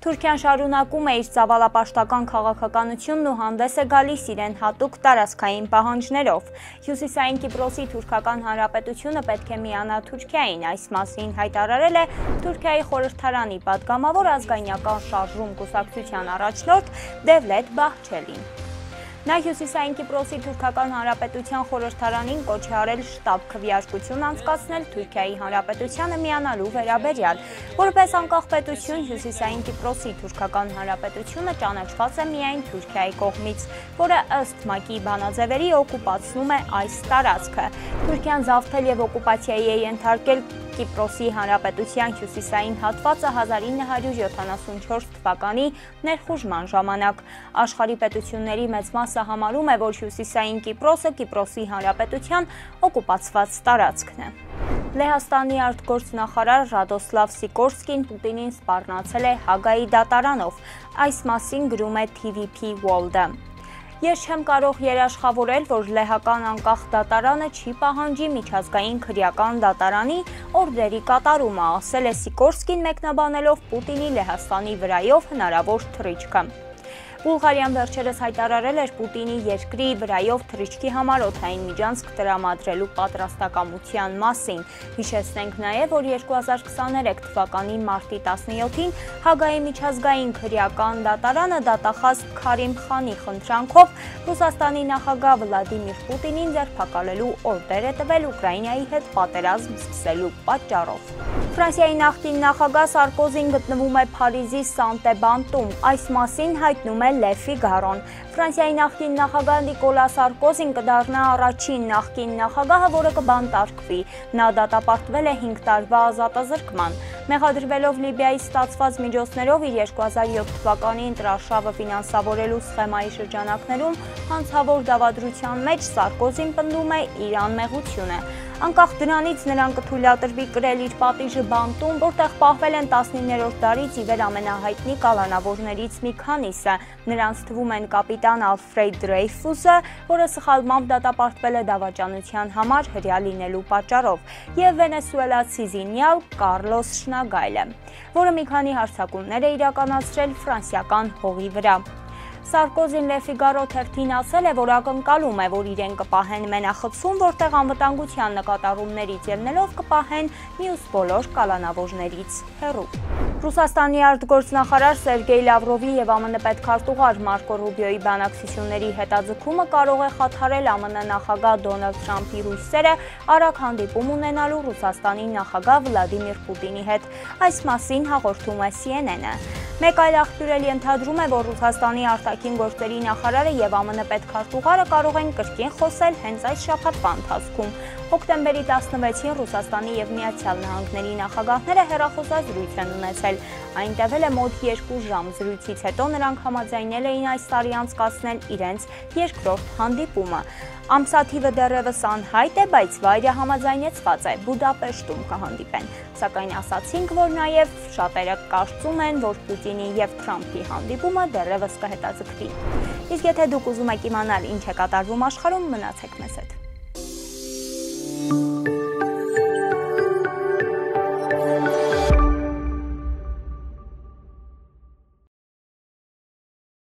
Թուրքիան շարունակում է իր ծավալապաշտական քաղաքականությունն ու հանդես է գալիս իրեն հատուկ տարածքային պահանջներով։ Հյուսիսային Կիպրոսի Թուրքական Հանրապետությունը պետք է միանա Թուրքիային, այս մասին հայտարարել է Թուրքիայի խորհրդարանի պատգամավոր ազգայնական շարժում կուսակցության առաջնորդ Դևլետ Բահչելին։ Նա Հյուսիսային Կիպրոսի Թուրքական Հանրապետության խորհրդարանին կոչ է արել շտապ քվեարկություն անցկացնել Թուրքիայի Հանրապետությանը միանալու վերաբերյալ, որպես անկախ պետություն Հյուսիսային Կիպրոսի Թուրքական Հանրապետությունը ճանաչված է միայն Թուրքիայի կողմից, որը ըստ ՄԱԿ-ի բանաձևերի օկուպացնում է այս տարածքը։ Թուրքիան զավթել եւ օկուպացիայի է ենթարկել Կիպրոսի Հանրապետության հյուսիսային հատվածը 1974 թվականի ներխուժման ժամանակ։ Աշխարհի պետությունների մեծ մասը համարում է, որ Հյուսիսային Կիպրոսը Կիպրոսի Հանրապետության օկուպացված տարածքն է։ Լեհաստանի արտգործնախարար Ռադոսլավ Սիկորսկին Պուտինին սպառնացել է Հագայի դատարանով։ Այս մասին գրում է TVP World-ը։ Ես չեմ կարող երաշխավորել, որ լեհական անկախ դատարանը չի պահանջի միջազգային քրեական դատարանի օրդերի կատարումը, ասել է Սիկորսկին մեկնաբանելով Պուտինի Լեհաստանի վրայով հնարավոր թռիչքը։ Բուլղարիան վերջերս հայտարարել էր Պուտինի երկրի վրայով թռիչքի համար օդային միջանցք տրամադրելու պատրաստակամության մասին։ Հիշեցնենք նաև, որ 2023 թվականի մարտի 17-ին Հագայի միջազգային քրեական դատարանը դատախազ Քարիմ Խանի խնդրանքով Ռուսաստանի նախագահ Վլադիմիր Պուտինին ձերբակալելու օրդեր է տվել Ուկրաինայի հետ պատերազմ սկսելու պատճառով։ Ֆրանսիայի նախկին նախագահ Սարկոզին գտնվում է Փարիզի Սանտեբանտում, այս մասին հայտնում է Le Figaro-ն։ Ֆրանսիայի նախկին նախագահ Նիկոլա Սարկոզին կդառնա առաջին նախկին նախագահը, որը կբանտարկվի։ Նա դատապարտվել է 5 տարվա ազատազրկման։ Մեղադրվելով Լիբիայի ստացված միջոցներով իր 2007 թվականի ընտրարշավը ֆինանսավորելու սխեմայի շրջանակներում հանցավոր դավադրության մեջ Սարկոզին պնդում է իր անմեղությունը։ Անկախ դրանից նրան կթույլատրվի կրել իր պատիժը բանտում, որտեղ պահվել են 19-րդ դարից ի վեր ամենահայտնի կալանավորներից մի քանիսը։ Նրանց թվում են կապիտան Ալֆրեդ Դրեյֆուսը, որը սխալմամբ դատապարտվել է դավաճանության համար հրյա լինելու պատճառով, եւ վենեսուելացի զինյալ Կարլոս Շնագայլը, որը մի քանի հարձակումներ է իրականացրել ֆրանսիական հողի վրա։ Սարկոզին Le Figaro թերթին ասել է, որ ակնկալում է, որ իրեն կպահեն մենախցում, որտեղ անվտանգության նկատառումներից ելնելով կպահեն մյուս բոլոր կալանավորներից հեռու։ Ռուսաստանի արտգործնախարար Սերգեյ Լավրովի եւ ԱՄՆ պետքարտուղար Մարկո Ռուբիոյի բանակցությունների հետաձգումը կարող է խաթարել ԱՄՆ նախագահ Դոնալդ Թրամփի հույսերը արագ հանդիպում ունենալու Ռուսաստանի նախագահ Վլադիմիր Պուտինի հետ։ Այս մասին հաղորդում է CNN-ը։ Մեկ այլ աղբյուր էլ ենթադրում է, որ Ռուսաստանի արտաքին գործերի նախարարը եւ ԱՄՆ պետքարտուղարը կարող են կրկին խոսել հենց այս շաբաթվա ընթացքում։ Հոկտեմբերի 16-ին Ռուսաստանի եւ Միացյալ Նահանգների նախագահները հեռախոսազրույց են ունեցել։ Այն տևել է մոտ 2 ժամ, զրույցից հետո նրանք համաձայնել էին այս տարի անցկացնել իրենց երկրորդ հանդիպումը։ Ամսաթիվը դեռևս անհայտ է, բայց վայրը համաձայնեցված է, Բուդապեշտում կհանդիպեն։ Սակայն ասացինք, որ նաև շատերը կարծում են, որ Պուտինի եւ Թրամփի հանդիպումը դեռևս կհետաձգվի։ Իսկ եթե դուք ուզում եք իմանալ ինչ է կատարվում աշխարհում, մնացեք մեզ հետ։